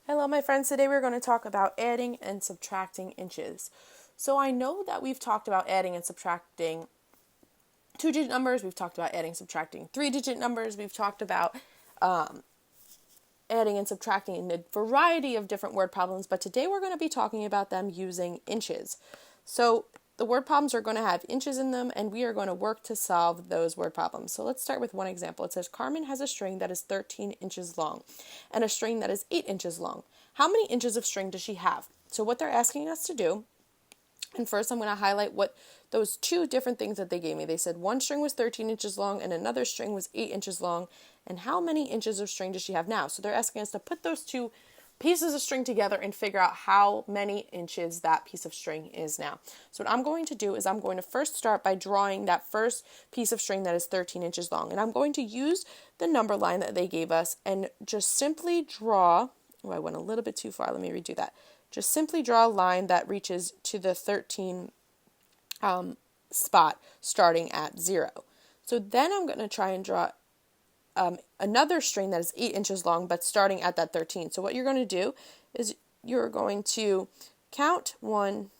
Hello, my friends. Today we're going to talk about adding and subtracting inches. So I know that we've talked about adding and subtracting two-digit numbers. We've talked about adding and subtracting three-digit numbers. We've talked about adding and subtracting in a variety of different word problems. But today we're going to be talking about them using inches. So the word problems are going to have inches in them, and we are going to work to solve those word problems. So let's start with one example. It says Carmen has a string that is 13 inches long and a string that is 8 inches long. How many inches of string does she have? So what they're asking us to do, and first I'm going to highlight what those two different things that they gave me. They said one string was 13 inches long and another string was 8 inches long. And how many inches of string does she have now? So they're asking us to put those two pieces of string together and figure out how many inches that piece of string is now. So what I'm going to do is I'm going to first start by drawing that first piece of string that is 13 inches long. And I'm going to use the number line that they gave us and just simply draw, I went a little bit too far, let me redo that. Just simply draw a line that reaches to the 13 spot starting at 0. So then I'm going to try and draw another string that is 8 inches long, but starting at that 13. So what you're going to do is you're going to count 1,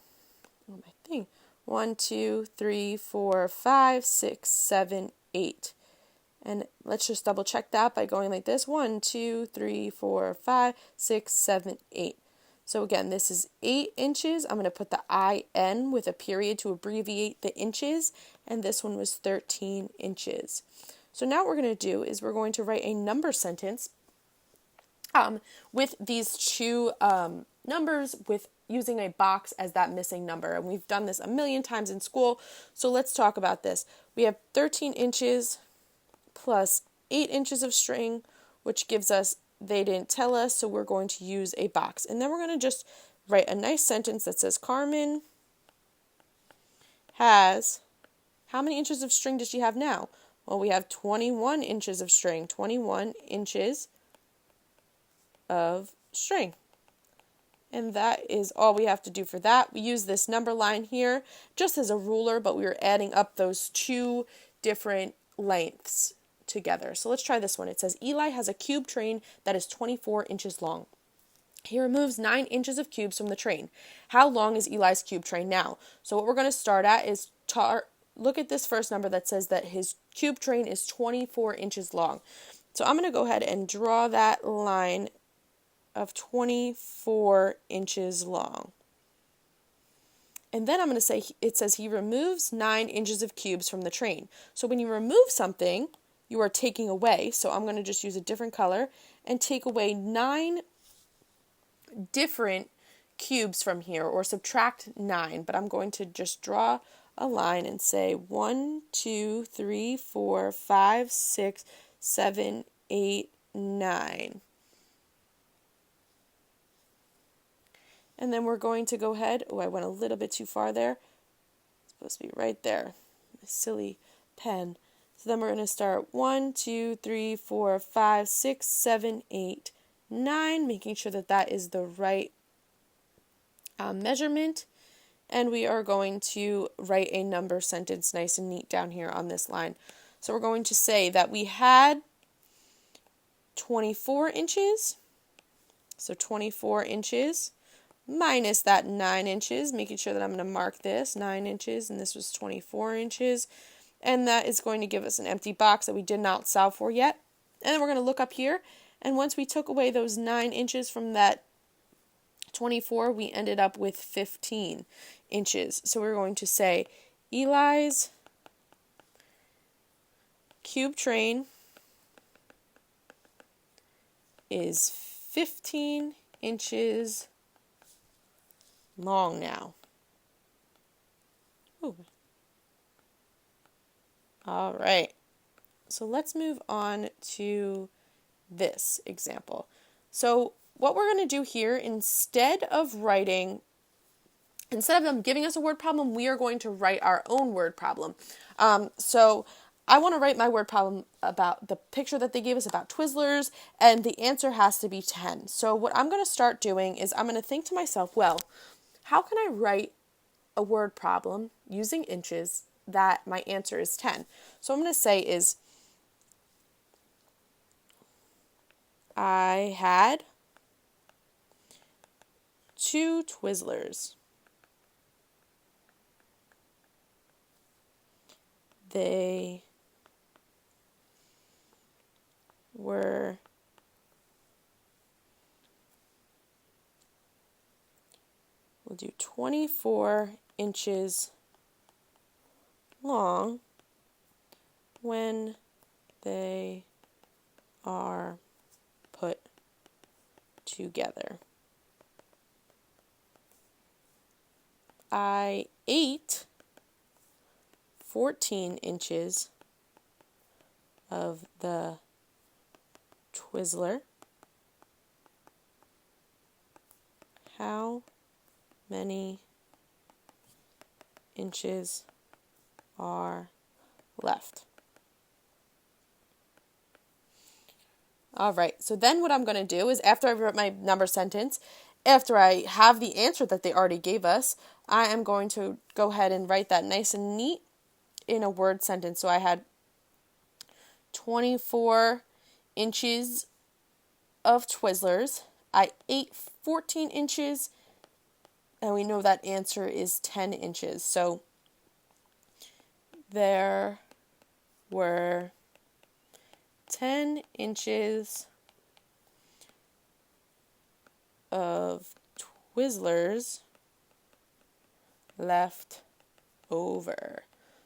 2, 3, 4, 5, 6, 7, 8. And let's just double check that by going like this. 1, 2, 3, 4, 5, 6, 7, 8. So again, this is 8 inches. I'm going to put the IN with a period to abbreviate the inches. And this one was 13 inches. So now what we're going to do is we're going to write a number sentence with these two numbers with using a box as that missing number. And we've done this a million times in school. So let's talk about this. We have 13 inches plus 8 inches of string, which gives us, they didn't tell us, so we're going to use a box. And then we're going to just write a nice sentence that says, Carmen has, how many inches of string does she have now? Well, we have 21 inches of string, 21 inches of string. And that is all we have to do for that. We use this number line here just as a ruler, but we are adding up those two different lengths together. So let's try this one. It says Eli has a cube train that is 24 inches long. He removes 9 inches of cubes from the train. How long is Eli's cube train now? So what we're going to start at is look at this first number that says that his cube train is 24 inches long. So I'm going to go ahead and draw that line of 24 inches long. And then I'm going to say, it says he removes 9 inches of cubes from the train. So when you remove something, you are taking away. So I'm going to just use a different color and take away 9 different cubes from here, or subtract 9. But I'm going to just draw a line and say 1, 2, 3, 4, 5, 6, 7, 8, 9. And then we're going to go ahead. Oh, I went a little bit too far there. It's supposed to be right there. My silly pen. So then we're going to start 1, 2, 3, 4, 5, 6, 7, 8, 9, making sure that that is the right measurement. And we are going to write a number sentence nice and neat down here on this line. So we're going to say that we had 24 inches. So 24 inches minus that 9 inches, making sure that I'm going to mark this 9 inches, and this was 24 inches. And that is going to give us an empty box that we did not solve for yet. And then we're going to look up here. And once we took away those 9 inches from that 24, we ended up with 15 inches. So we're going to say Eli's cube train is 15 inches long now. Ooh. All right. So let's move on to this example. So what we're going to do here, instead of them giving us a word problem, we are going to write our own word problem. So I want to write my word problem about the picture that they gave us about Twizzlers, and the answer has to be 10. So what I'm going to start doing is I'm going to think to myself, well, how can I write a word problem using inches that my answer is 10? So I'm going to say is I had 2 Twizzlers. They were we'll do 24 inches long when they are put together. I ate 14 inches of the Twizzler. How many inches are left? All right, so then what I'm going to do is after I wrote my number sentence, after I have the answer that they already gave us, I am going to go ahead and write that nice and neat in a word sentence. So I had 24 inches of Twizzlers. I ate 14 inches, and we know that answer is 10 inches. So there were 10 inches of Twizzlers left over.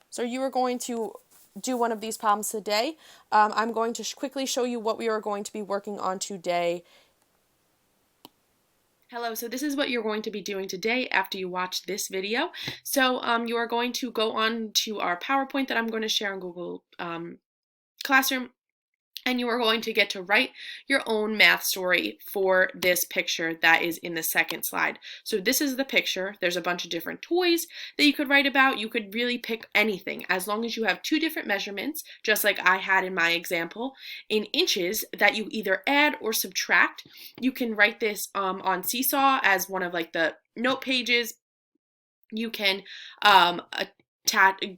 So you are going to do one of these problems today. I'm going to quickly show you what we are going to be working on today. Hello, so this is what you're going to be doing today after you watch this video. So you are going to go on to our PowerPoint that I'm going to share on Google Classroom, and you are going to get to write your own math story for this picture that is in the second slide. So this is the picture. There's a bunch of different toys that you could write about. You could really pick anything as long as you have 2 different measurements, just like I had in my example, in inches that you either add or subtract. You can write this on Seesaw as one of like the note pages. You can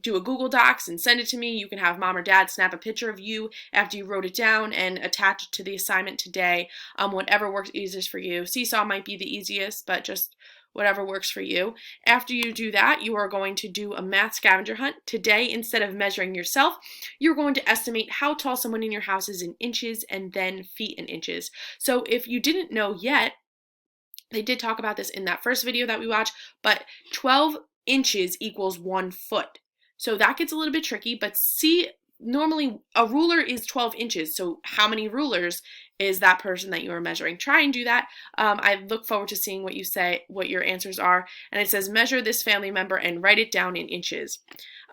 do a Google Docs and send it to me. You can have mom or dad snap a picture of you after you wrote it down and attach it to the assignment today. Whatever works easiest for you. Seesaw might be the easiest, but just whatever works for you. After you do that, you are going to do a math scavenger hunt. Today, instead of measuring yourself, you're going to estimate how tall someone in your house is in inches and then feet in inches. So if you didn't know yet, they did talk about this in that first video that we watched, but 12 inches equals 1 foot. So that gets a little bit tricky, but see, normally a ruler is 12 inches. So how many rulers is that person that you are measuring? Try and do that. I look forward to seeing what you say, what your answers are. And it says measure this family member and write it down in inches.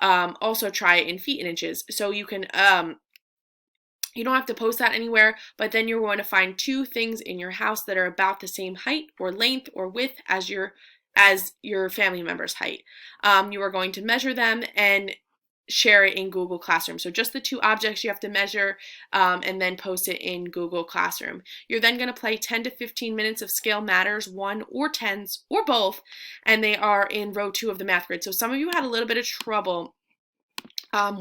Also try it in feet and inches. So you can you don't have to post that anywhere, but then you're going to find 2 things in your house that are about the same height or length or width as your family member's height. You are going to measure them and share it in Google Classroom. So just the 2 objects you have to measure and then post it in Google Classroom. You're then going to play 10 to 15 minutes of Scale Matters 1 or 10s or both, and they are in row 2 of the math grid. So some of you had a little bit of trouble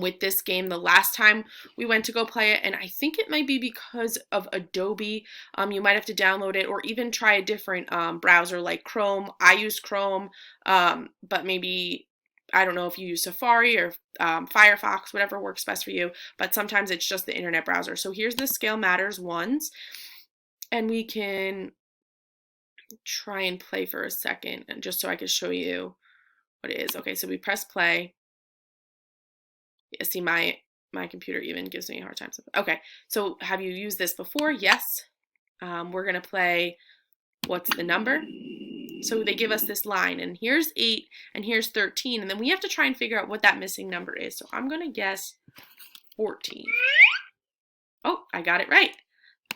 with this game the last time we went to go play it, and I think it might be because of Adobe. You might have to download it or even try a different browser like Chrome. I use Chrome, but maybe, I don't know if you use Safari or Firefox, whatever works best for you, but sometimes it's just the internet browser. So here's the Scale Matters ones, and we can try and play for a second, and just so I can show you what it is. Okay, so we press play. Yeah, see, my computer even gives me a hard time. Okay, so have you used this before? Yes. We're going to play what's the number. So they give us this line, and here's 8, and here's 13, and then we have to try and figure out what that missing number is. So I'm going to guess 14. Oh, I got it right.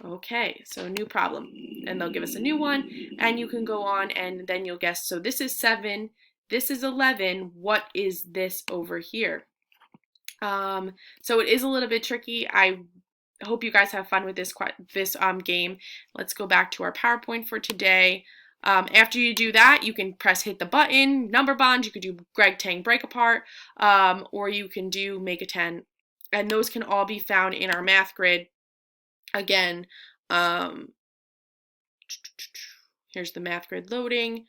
Okay, so new problem. And they'll give us a new one, and you can go on, and then you'll guess. So this is 7, this is 11, what is this over here? So it is a little bit tricky. I hope you guys have fun with this game. Let's go back to our PowerPoint for today. After you do that, you can press hit the button, number bond, you could do Greg Tang break apart, or you can do make a 10. And those can all be found in our math grid. Again, Here's the math grid loading,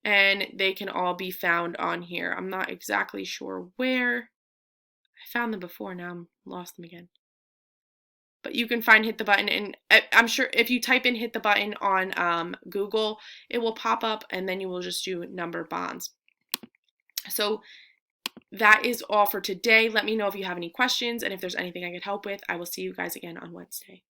and they can all be found on here. I'm not exactly sure where. I found them before, now I'm lost them again. But you can find Hit the Button, and I'm sure if you type in Hit the Button on Google, it will pop up, and then you will just do number bonds. So that is all for today. Let me know if you have any questions, and if there's anything I could help with. I will see you guys again on Wednesday.